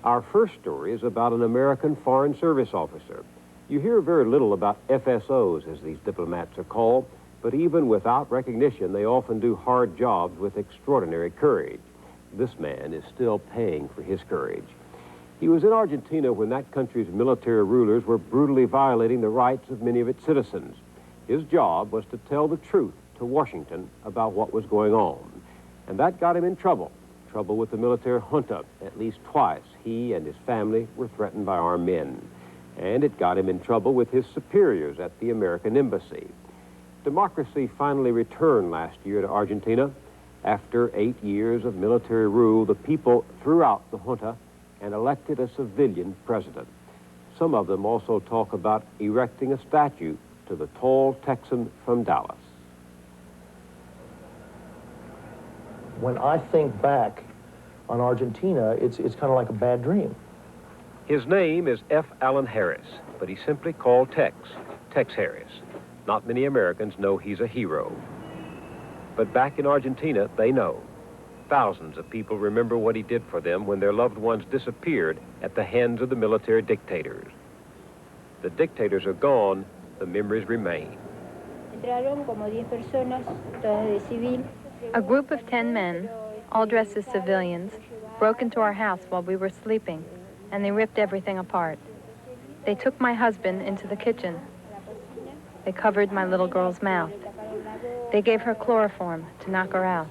Our first story is about an American Foreign Service officer. You hear very little about FSOs, as these diplomats are called, but even without recognition, they often do hard jobs with extraordinary courage. This man is still paying for his courage. He was in Argentina when that country's military rulers were brutally violating the rights of many of its citizens. His job was to tell the truth to Washington about what was going on. And that got him in trouble with the military junta. At least twice, he and his family were threatened by armed men. And it got him in trouble with his superiors at the American embassy. Democracy finally returned last year to Argentina. After 8 years of military rule, the people threw out the junta and elected a civilian president. Some of them also talk about erecting a statue to the tall Texan from Dallas. When I think back on Argentina, it's kind of like a bad dream. His name is F. Allen Harris, but he's simply called Tex Harris. Not many Americans know he's a hero. But back in Argentina, they know. Thousands of people remember what he did for them when their loved ones disappeared at the hands of the military dictators. The dictators are gone, the memories remain. A group of 10 men, all dressed as civilians, broke into our house while we were sleeping, and they ripped everything apart. They took my husband into the kitchen. They covered my little girl's mouth. They gave her chloroform to knock her out.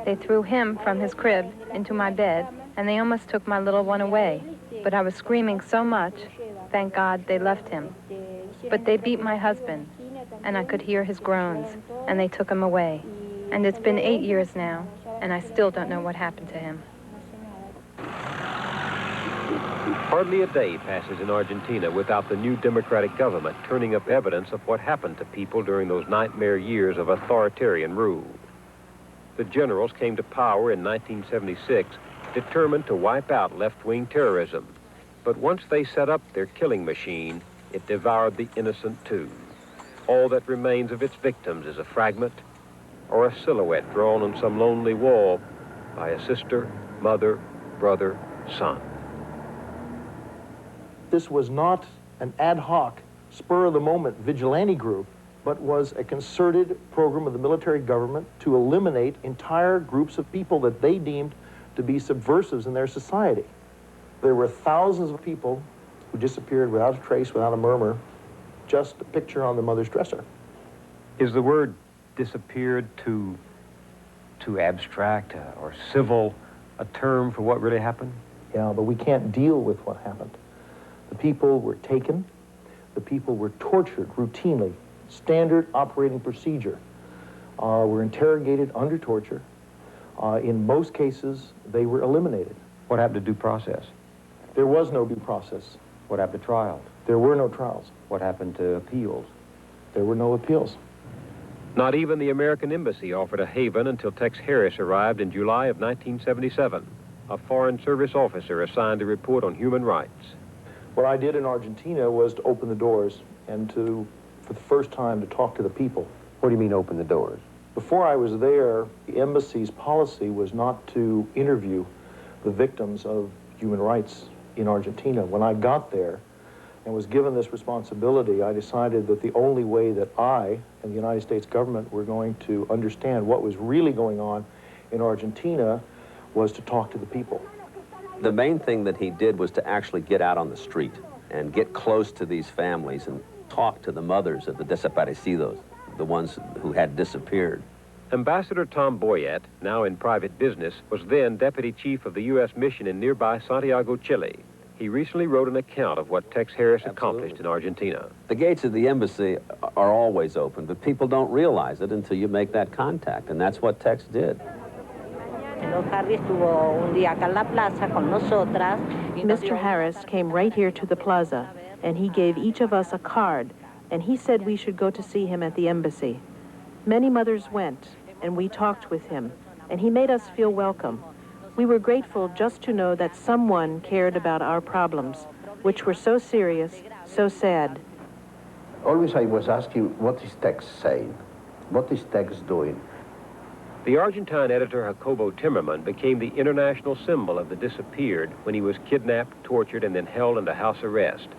They threw him from his crib into my bed, and they almost took my little one away. But I was screaming so much, thank God they left him. But they beat my husband, and I could hear his groans, and they took him away. And it's been 8 years now, and I still don't know what happened to him. Hardly a day passes in Argentina without the new democratic government turning up evidence of what happened to people during those nightmare years of authoritarian rule. The generals came to power in 1976, determined to wipe out left-wing terrorism. But once they set up their killing machine, it devoured the innocent too. All that remains of its victims is a fragment or a silhouette drawn on some lonely wall by a sister, mother, brother, son. This was not an ad hoc, spur-of-the-moment vigilante group, but was a concerted program of the military government to eliminate entire groups of people that they deemed to be subversives in their society. There were thousands of people who disappeared without a trace, without a murmur, just a picture on the mother's dresser. Is the word disappeared too abstract or civil a term for what really happened? Yeah, but we can't deal with what happened. The people were taken, the people were tortured routinely, standard operating procedure, were interrogated under torture. In most cases, they were eliminated. What happened to due process? There was no due process. What happened to trials? There were no trials. What happened to appeals? There were no appeals. Not even the American embassy offered a haven until Tex Harris arrived in July of 1977, a Foreign Service officer assigned to report on human rights. What I did in Argentina was to open the doors and to, for the first time, to talk to the people. What do you mean open the doors? Before I was there, the embassy's policy was not to interview the victims of human rights in Argentina. When I got there and was given this responsibility, I decided that the only way that I and the United States government were going to understand what was really going on in Argentina was to talk to the people. The main thing that he did was to actually get out on the street and get close to these families and talk to the mothers of the desaparecidos, the ones who had disappeared. Ambassador Tom Boyett, now in private business, was then deputy chief of the U.S. mission in nearby Santiago, Chile. He recently wrote an account of what Tex Harris accomplished in Argentina. The gates of the embassy are always open, but people don't realize it until you make that contact, and that's what Tex did. Mr. Harris came right here to the plaza, and he gave each of us a card, and he said we should go to see him at the embassy. Many mothers went, and we talked with him, and he made us feel welcome. We were grateful just to know that someone cared about our problems, which were so serious, so sad. Always I was asking, what is Tex saying? What is Tex doing? The Argentine editor Jacobo Timmerman became the international symbol of the disappeared when he was kidnapped, tortured, and then held under house arrest.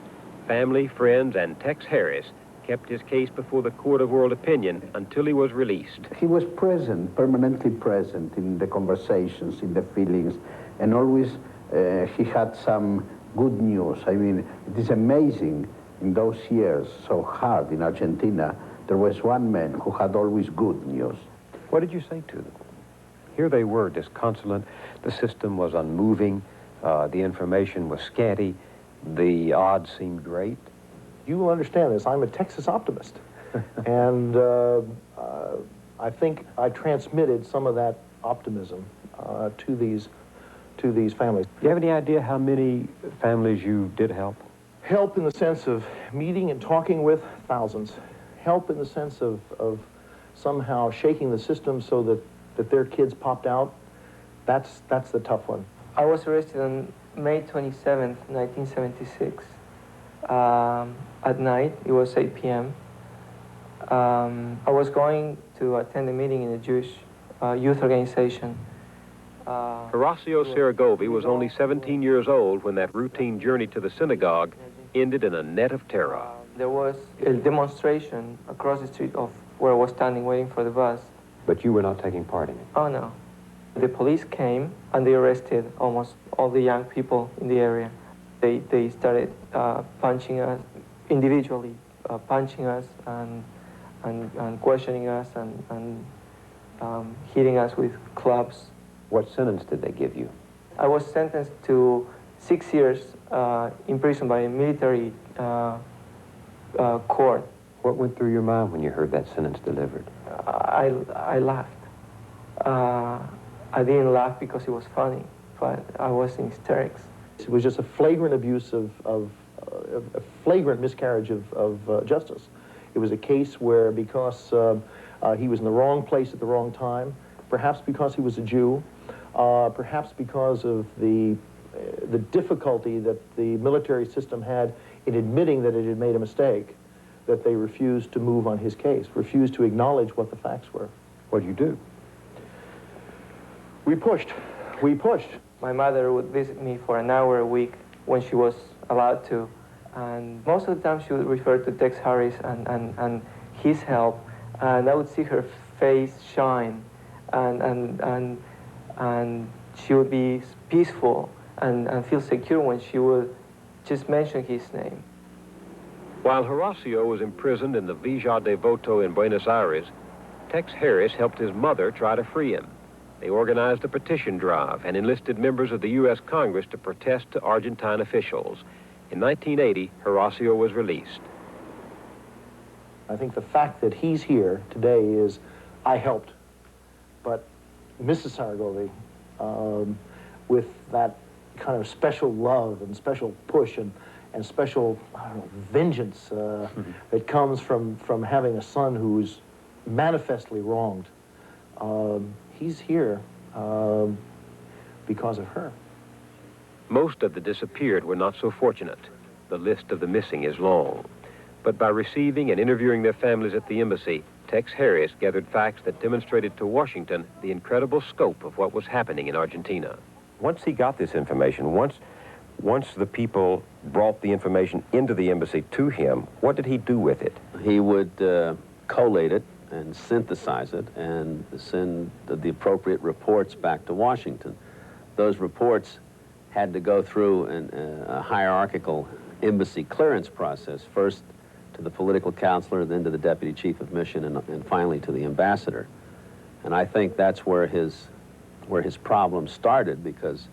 Family, friends, and Tex Harris kept his case before the court of world opinion until he was released. He was present, permanently present in the conversations, in the feelings, and always he had some good news. I mean, it is amazing in those years, so hard in Argentina, there was one man who had always good news. What did you say to them? Here they were, disconsolate. The system was unmoving. The information was scanty. The odds seemed great. You will understand this. I'm a Texas optimist. And I think I transmitted some of that optimism to these families. Do you have any idea how many families you did help? Help in the sense of meeting and talking with thousands. Help in the sense of somehow shaking the system so that their kids popped out. That's the tough one. I was arrested on May 27th, 1976. At night, it was 8 p.m. I was going to attend a meeting in a Jewish youth organization. Horacio Saragovi was only 17 years old when that routine journey to the synagogue ended in a net of terror. There was a demonstration across the street of where I was standing waiting for the bus. But you were not taking part in it? Oh, no. The police came and they arrested almost all the young people in the area. They started punching us individually, punching us and questioning us and hitting us with clubs. What sentence did they give you? I was sentenced to 6 years in prison by a military court. What went through your mind when you heard that sentence delivered? I laughed. I didn't laugh because it was funny, but I was in hysterics. It was just a flagrant abuse of a flagrant miscarriage of justice. It was a case where because he was in the wrong place at the wrong time, perhaps because he was a Jew, perhaps because of the difficulty that the military system had in admitting that it had made a mistake, that they refused to move on his case, refused to acknowledge what the facts were. What did you do? We pushed. We pushed. My mother would visit me for an hour a week when she was allowed to. And most of the time she would refer to Tex Harris and his help. And I would see her face shine. And she would be peaceful and feel secure when she would just mention his name. While Horacio was imprisoned in the Villa de Voto in Buenos Aires, Tex Harris helped his mother try to free him. They organized a petition drive and enlisted members of the U.S. Congress to protest to Argentine officials. In 1980, Horacio was released. I think the fact that he's here today is, I helped. But Mrs. Saragovi, with that kind of special love and special push and special, I don't know, vengeance that comes from having a son who's manifestly wronged, he's here because of her. Most of the disappeared were not so fortunate. The list of the missing is long. But by receiving and interviewing their families at the embassy, Tex Harris gathered facts that demonstrated to Washington the incredible scope of what was happening in Argentina. Once he got this information, once the people brought the information into the embassy to him, what did he do with it? He would collate it and synthesize it and send the appropriate reports back to Washington. Those reports had to go through a hierarchical embassy clearance process, first to the political counselor, then to the deputy chief of mission, and finally to the ambassador. And I think that's where his problem started, because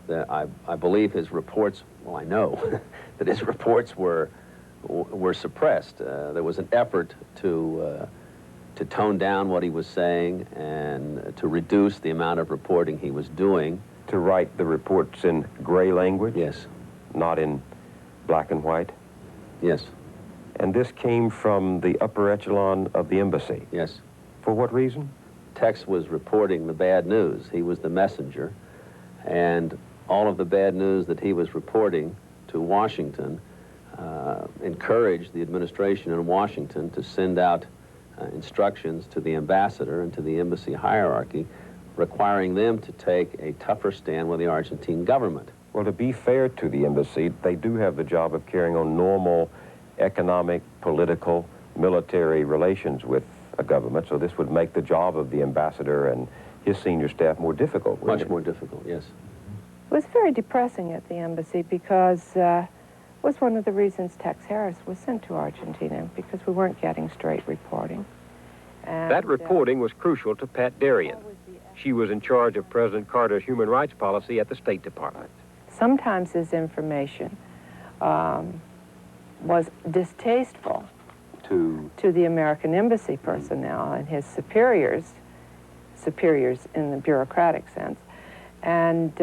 I believe his reports, well, I know that his reports were suppressed. There was an effort to tone down what he was saying and to reduce the amount of reporting he was doing. To write the reports in gray language? Yes. Not in black and white? Yes. And this came from the upper echelon of the embassy? Yes. For what reason? Tex was reporting the bad news. He was the messenger. And all of the bad news that he was reporting to Washington encouraged the administration in Washington to send out instructions to the ambassador and to the embassy hierarchy, requiring them to take a tougher stand with the Argentine government. Well, to be fair to the embassy, they do have the job of carrying on normal economic, political, military relations with a government, so this would make the job of the ambassador and his senior staff more difficult, wouldn't Much it? more difficult, yes. It was very depressing at the embassy because it was one of the reasons Tex Harris was sent to Argentina, because we weren't getting straight reporting. And, That reporting was crucial to Pat Darien. She was in charge of President Carter's human rights policy at the State Department. sometimes his information was distasteful To the American embassy personnel and his superiors in the bureaucratic sense, and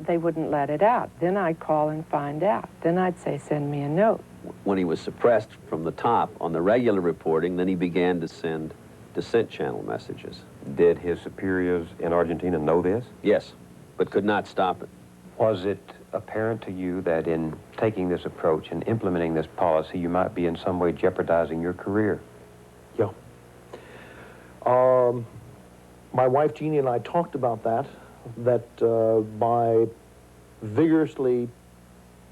they wouldn't let it out. Then I'd call and find out. Then I'd say, send me a note. When he was suppressed from the top on the regular reporting, then he began to send dissent channel messages. Did his superiors in Argentina know this? Yes, but could not stop it. Was it apparent to you that in taking this approach and implementing this policy, you might be in some way jeopardizing your career? Yeah. My wife Jeannie and I talked about that by vigorously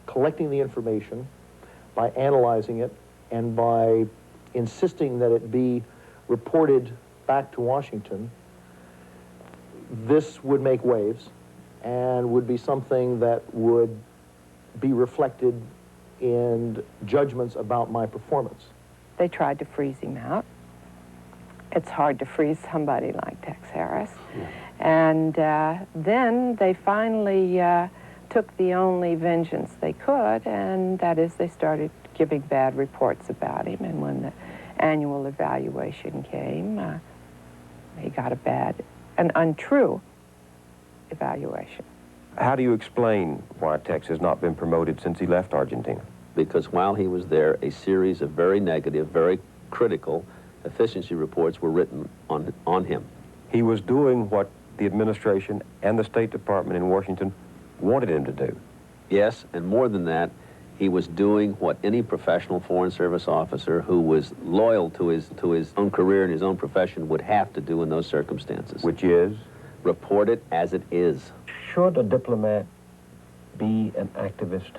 collecting the information, by analyzing it, and by insisting that it be reported back to Washington, this would make waves and would be something that would be reflected in judgments about my performance. They tried to freeze him out. It's hard to freeze somebody like Tex Harris. Yeah. And then they finally took the only vengeance they could, and that is they started giving bad reports about him. And when the annual evaluation came, he got an untrue evaluation. How do you explain why Tex has not been promoted since he left Argentina? Because while he was there, a series of very negative, very critical efficiency reports were written on him. He was doing what the administration and the State Department in Washington wanted him to do. Yes, and more than that, he was doing what any professional Foreign Service officer who was loyal to his own career and his own profession would have to do in those circumstances. Which is? Report it as it is. Should a diplomat be an activist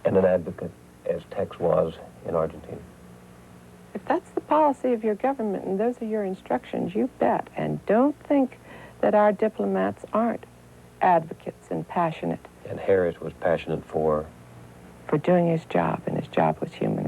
and an advocate, as Tex was in Argentina? If that's the policy of your government and those are your instructions, you bet. And don't think that our diplomats aren't advocates and passionate And Harris was passionate for doing his job, and his job was human